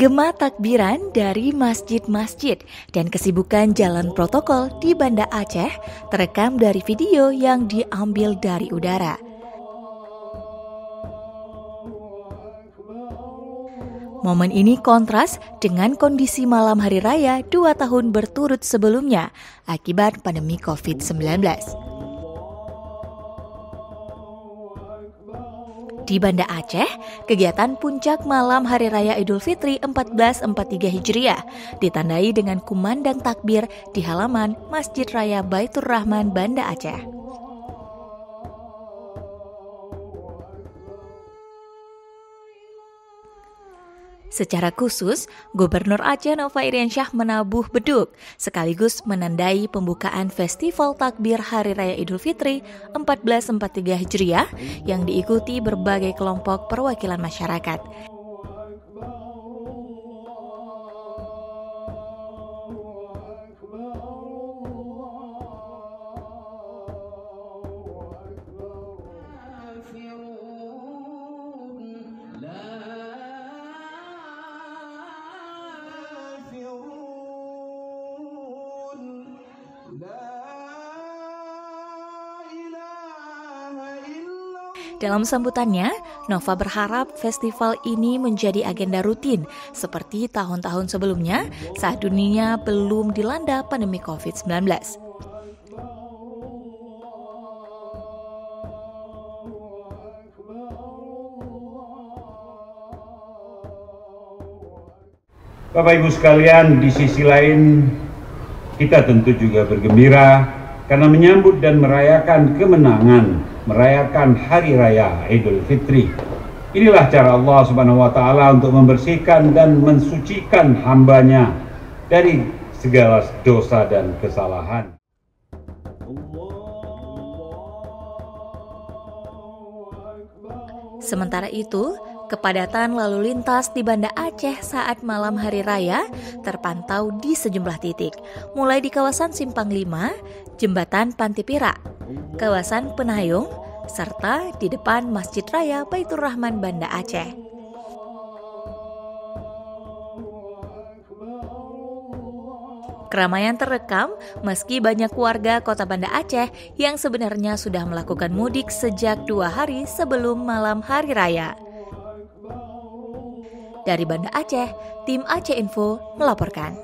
Gema takbiran dari masjid-masjid dan kesibukan jalan protokol di Banda Aceh terekam dari video yang diambil dari udara. Momen ini kontras dengan kondisi malam hari raya 2 tahun berturut sebelumnya akibat pandemi COVID-19. Di Banda Aceh, kegiatan puncak malam Hari Raya Idul Fitri 1443 Hijriah ditandai dengan kumandang takbir di halaman Masjid Raya Baitur Rahman Banda Aceh. Secara khusus, Gubernur Aceh Nova Iriansyah menabuh beduk sekaligus menandai pembukaan Festival Takbir Hari Raya Idul Fitri 1443 Hijriah yang diikuti berbagai kelompok perwakilan masyarakat. Dalam sambutannya, Nova berharap festival ini menjadi agenda rutin seperti tahun-tahun sebelumnya saat dunia belum dilanda pandemi COVID-19. Bapak Ibu sekalian, di sisi lain kita tentu juga bergembira karena menyambut dan merayakan kemenangan, merayakan Hari Raya Idul Fitri. Inilah cara Allah Subhanahu wa Ta'ala untuk membersihkan dan mensucikan hambanya dari segala dosa dan kesalahan. Sementara itu, kepadatan lalu lintas di Banda Aceh saat malam Hari Raya terpantau di sejumlah titik, mulai di kawasan Simpang 5, Jembatan Pantipira, kawasan Penayung, serta di depan Masjid Raya Baitur Rahman Banda Aceh. Keramaian terekam meski banyak warga kota Banda Aceh yang sebenarnya sudah melakukan mudik sejak 2 hari sebelum malam Hari Raya. Dari Banda Aceh, tim Aceh Info melaporkan.